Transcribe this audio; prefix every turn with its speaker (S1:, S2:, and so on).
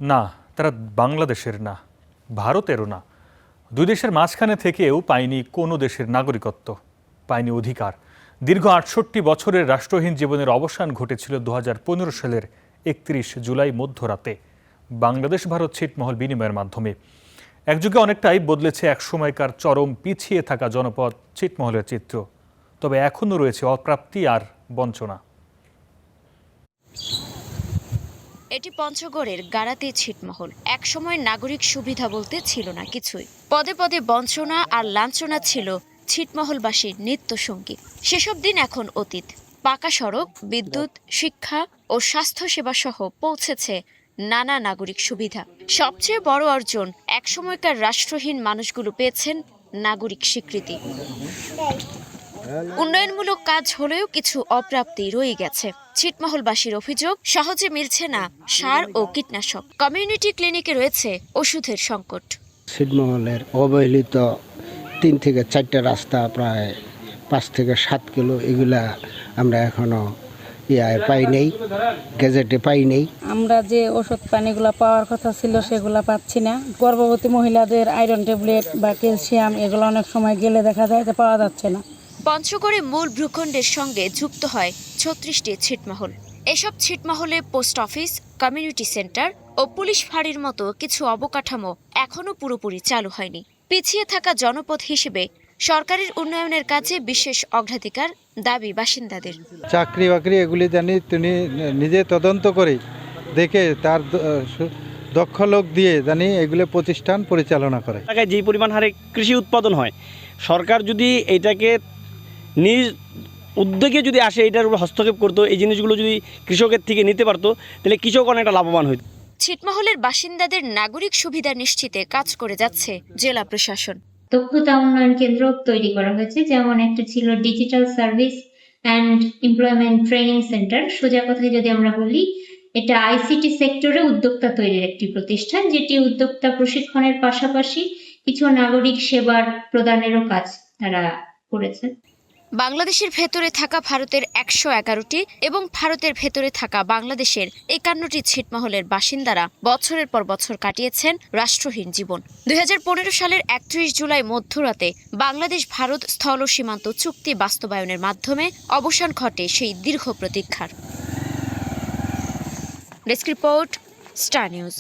S1: না, তারা বাংলাদেশের না, ভারতেরও না। দুই দেশের মাঝখানে থেকেও পায়নি কোনো দেশের নাগরিকত্ব, পায়নি অধিকার। দীর্ঘ ৬৮ বছরের রাষ্ট্রহীন জীবনের অবসান ঘটেছিল ২০১৫ সালের ৩১ জুলাই মধ্যরাতে বাংলাদেশ ভারত ছিটমহল বিনিময়ের মাধ্যমে। একযুগে অনেকটাই বদলেছে একসময়কার চরম পিছিয়ে থাকা জনপদ ছিটমহলের চিত্র। তবে এখনও রয়েছে অপ্রাপ্তি আর বঞ্চনা।
S2: এটি পঞ্চগড়ের গাড়াতি ছিটমহল। একসময় নাগরিক সুবিধা বলতে ছিল না কিছুই। পদে পদে বঞ্চনা আর লাঞ্ছনা ছিল ছিটমহলবাসীর নিত্য সঙ্গী। সেসব দিন এখন অতীত। পাকা সড়ক, বিদ্যুৎ, শিক্ষা ও স্বাস্থ্যসেবা সহ পৌঁছেছে নানা নাগরিক সুবিধা। সবচেয়ে বড় অর্জন, একসময়কার রাষ্ট্রহীন মানুষগুলো পেয়েছেন নাগরিক স্বীকৃতি। উন্নয়নমূলক কাজ হলেও কিছু অপ্রাপ্তি রয়ে গেছে। ছিটমহলবাসীর অভিযোগ, সহজে মিলছে না সার ও কীটনাশক। কমিউনিটি ক্লিনিকে রয়েছে ওষুধের সংকট।
S3: ছিটমহলের অবহেলিত ৩ থেকে ৪টা রাস্তা, প্রায় ৫ থেকে ৭ কিলো, এগুলা আমরা এখনো পাই নেই, গেজেটে পাই নেই।
S4: আমরা যে ওষুধ পানিগুলো পাওয়ার কথা ছিল সেগুলো পাচ্ছি না। গর্ভবতী মহিলাদের আয়রন ট্যাবলেট বা ক্যালসিয়াম এগুলো অনেক সময় গেলে দেখা যায় যে পাওয়া যাচ্ছে না।
S2: পঞ্চগড়ে মূল ভূখণ্ডের সঙ্গে যুক্ত হয় ৩৬টি ছিটমহল। এসব ছিটমহলে পোস্ট অফিস, কমিউনিটি সেন্টার ও পুলিশ ফাঁড়ির মতো কিছু অবকাঠামো এখনও পুরোপুরি চালু হয়নি। পিছিয়ে থাকা জনপদ হিসেবে সরকারের উন্নয়নের কাজে বিশেষ অগ্রাধিকার দাবি বাসিন্দাদের।
S5: চাকরি বাকরি এগুলি জানি তিনি নিজে তদন্ত করে দেখে তার দক্ষ লোক দিয়ে জানি এগুলো প্রতিষ্ঠান পরিচালনা করে।
S6: এলাকায় যেই পরিমাণ হারে কৃষি উৎপাদন হয়, সরকার যদি এটাকে নিজ উদ্যোগে যদি আসে, এটার উপর হস্তক্ষেপ করতো, এই জিনিসগুলো যদি কৃষকের থেকে নিতে পারতো, তাহলে কৃষক অনেকটা লাভবান হইত।
S2: ছিটমহলের বাসিন্দাদের নাগরিক সুবিধা নিশ্চিতে কাজ করে যাচ্ছে জেলা প্রশাসন।
S7: দক্ষতা উন্নয়ন কেন্দ্র তৈরি করা হয়েছে, যেমন একটা ছিল digital service and employment training centre. সোজা কথায় যদি আমরা বলি, এটা আইসিটি সেক্টরে উদ্যোক্তা তৈরির একটি প্রতিষ্ঠান, যেটি উদ্যোক্তা প্রশিক্ষণের পাশাপাশি কিছু নাগরিক সেবার প্রদানেরও কাজ তারা করেছে।
S2: বাংলাদেশের ভেতরে থাকা ভারতের ১১১টি এবং ভারতের ভেতরে থাকা বাংলাদেশের ৫১টি ছিটমহলের বাসিন্দারা বছরের পর বছর কাটিয়েছেন রাষ্ট্রহীন জীবন। ২০১৫ সালের ৩১ জুলাই মধ্যরাতে বাংলাদেশ ভারত স্থল সীমান্ত চুক্তি বাস্তবায়নের মাধ্যমে অবসান ঘটে সেই দীর্ঘ প্রতীক্ষার। Desk report, star news.